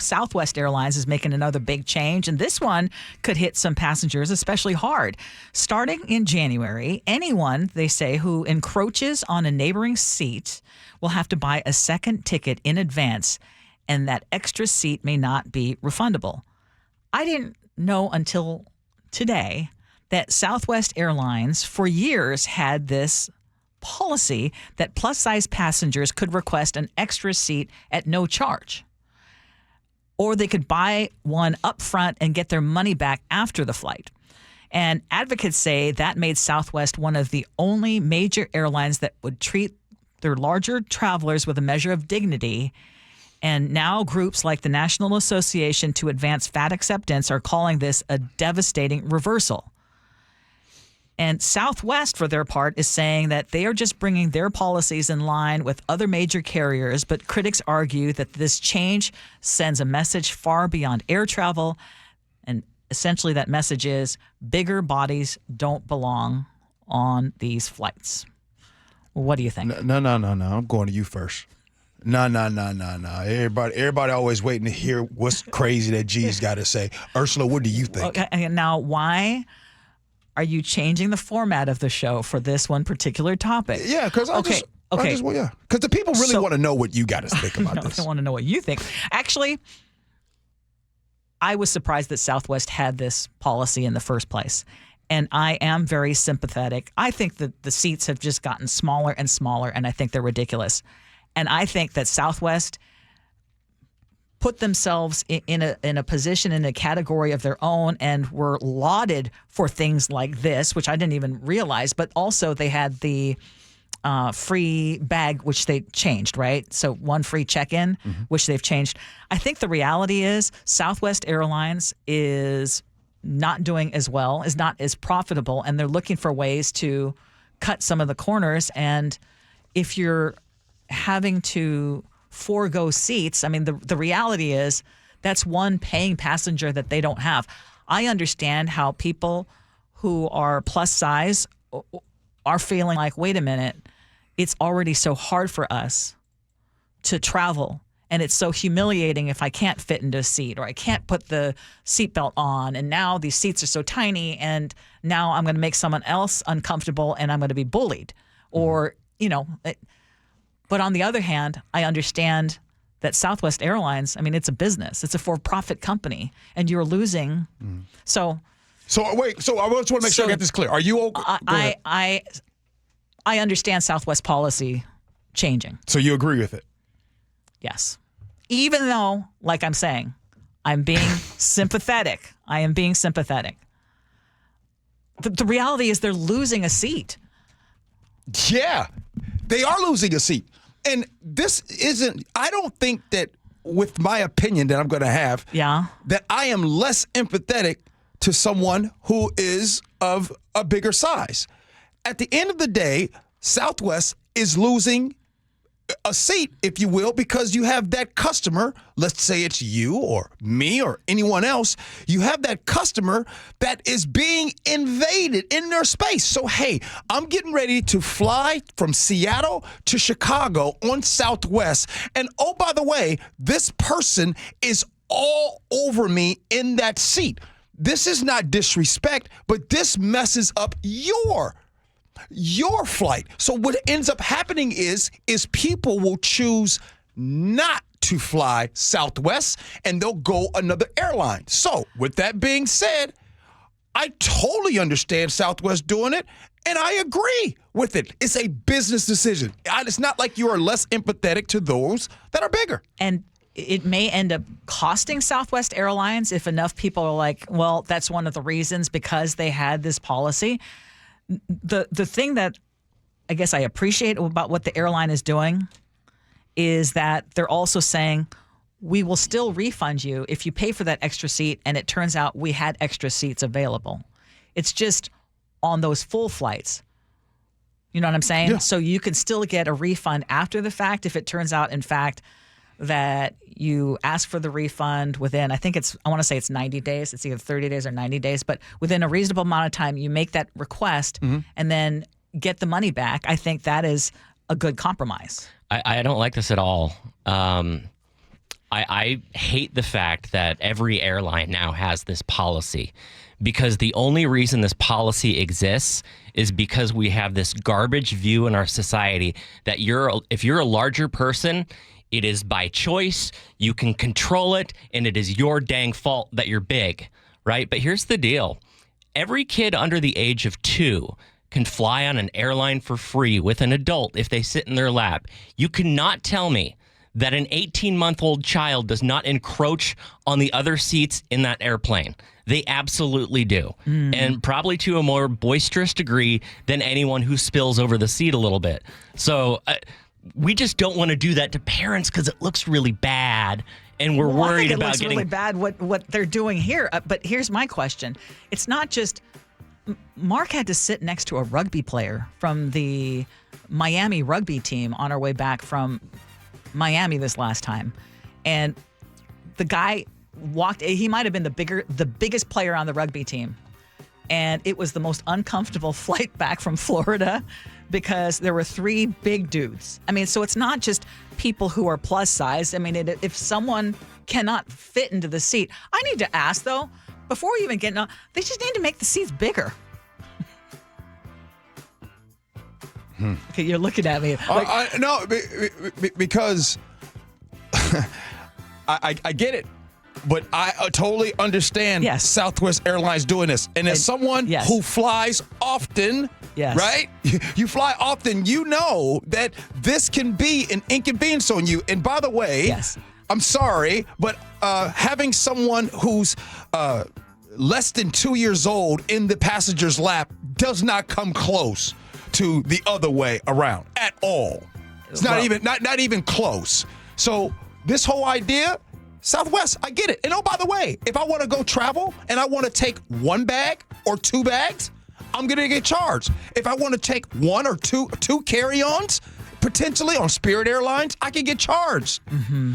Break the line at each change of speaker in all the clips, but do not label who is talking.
Southwest Airlines is making another big change, and this one could hit some passengers especially hard. Starting in January, anyone, they say, who encroaches on a neighboring seat will have to buy a second ticket in advance, and that extra seat may not be refundable. I didn't know until today that Southwest Airlines for years had this policy that plus-size passengers could request an extra seat at no charge, or they could buy one up front and get their money back after the flight. And advocates say that made Southwest one of the only major airlines that would treat their larger travelers with a measure of dignity. And now groups like the National Association to Advance Fat Acceptance are calling this a devastating reversal. And Southwest, for their part, is saying that they are just bringing their policies in line with other major carriers, but critics argue that this change sends a message far beyond air travel, and essentially that message is bigger bodies don't belong on these flights. What do you think?
No. I'm going to you first. No. Everybody always waiting to hear what's crazy that Gee's got to say. Ursula, what do you think?
Okay, now, why are you changing the format of the show for this one particular topic?
Yeah, because because the people really want to know what you got to think about this.
I want to know what you think. Actually, I was surprised that Southwest had this policy in the first place. And I am very sympathetic. I think that the seats have just gotten smaller and smaller, and I think they're ridiculous. And I think that Southwest put themselves in a position, in a category of their own, and were lauded for things like this, which I didn't even realize. But also they had the free bag, which they changed, right? So one free check-in, which they've changed. I think the reality is Southwest Airlines is not doing as well, is not as profitable, and they're looking for ways to cut some of the corners. And if you're having to forego seats, I mean, the reality is that's one paying passenger that they don't have. I understand how people who are plus size are feeling like, wait a minute, it's already so hard for us to travel, and it's so humiliating if I can't fit into a seat or I can't put the seatbelt on, and now these seats are so tiny, and now I'm going to make someone else uncomfortable, and I'm going to be bullied. Or, but on the other hand, I understand that Southwest Airlines, I mean, it's a business. It's a for-profit company, and you're losing. So wait, so I just want to make sure I get this clear. Are you okay? I understand Southwest policy changing.
So you agree with it?
Yes. Even though, like I'm saying, I'm being sympathetic. I am being sympathetic. The reality is they're losing a seat.
Yeah, they are losing a seat. And this isn't, I don't think that with my opinion that I'm going to have, that I am less empathetic to someone who is of a bigger size. At the end of the day, Southwest is losing a seat, if you will, because you have that customer, let's say it's you or me or anyone else, you have that customer that is being invaded in their space. So, hey, I'm getting ready to fly from Seattle to Chicago on Southwest. And oh, by the way, this person is all over me in that seat. This is not disrespect, but this messes up your flight. So what ends up happening is people will choose not to fly Southwest, and they'll go another airline. So with that being said, I totally understand Southwest doing it, and I agree with it. It's a business decision. It's not like you are less empathetic to those that are bigger.
And it may end up costing Southwest Airlines if enough people are like, well, that's one of the reasons, because they had this policy. The thing that I guess I appreciate about what the airline is doing is that they're also saying, we will still refund you if you pay for that extra seat and it turns out we had extra seats available. It's just on those full flights. You know what I'm saying?
Yeah.
So you can still get a refund after the fact if it turns out, in fact, that you ask for the refund within, I want to say it's 90 days. It's either 30 days or 90 days. But within a reasonable amount of time, you make that request and then get the money back. I think that is a good compromise.
I don't like this at all. I I hate the fact that every airline now has this policy, because the only reason this policy exists is because we have this garbage view in our society that if you're a larger person, it is by choice, you can control it, and it is your dang fault that you're big, right? But here's the deal. Every kid under the age of 2 can fly on an airline for free with an adult if they sit in their lap. You cannot tell me that an 18-month-old child does not encroach on the other seats in that airplane. They absolutely do. And probably to a more boisterous degree than anyone who spills over the seat a little bit. So we just don't want to do that to parents because it looks really bad. And we're worried about
getting... It looks really bad what they're doing here. But here's my question. It's not just... Mark had to sit next to a rugby player from the Miami rugby team on our way back from Miami this last time. And the guy walked, he might have been the biggest player on the rugby team. And it was the most uncomfortable flight back from Florida because there were 3 big dudes. I mean, so it's not just people who are plus size. I mean, if someone cannot fit into the seat, I need to ask though, before we even get on, they just need to make the seats bigger. Okay, you're looking at me.
No, because I get it, but I totally understand Southwest Airlines doing this. And as someone who flies often, right? You fly often, you know that this can be an inconvenience on you. And by the way, I'm sorry, but having someone who's less than 2 years old in the passenger's lap does not come close to the other way around at all. It's not even close. So this whole idea, Southwest, I get it. And oh, by the way, if I want to go travel and I want to take 1 bag or 2 bags, I'm going to get charged. If I want to take 1 or 2 carry-ons, potentially on Spirit Airlines, I can get charged.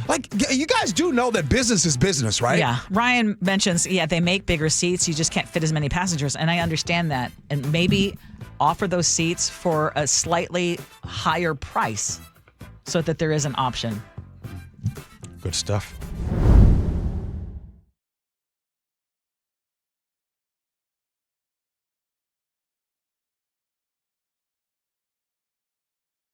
Like, you guys do know that business is business, right?
Yeah. Ryan mentions, they make bigger seats. You just can't fit as many passengers. And I understand that. And maybe offer those seats for a slightly higher price so that there is an option.
Good stuff.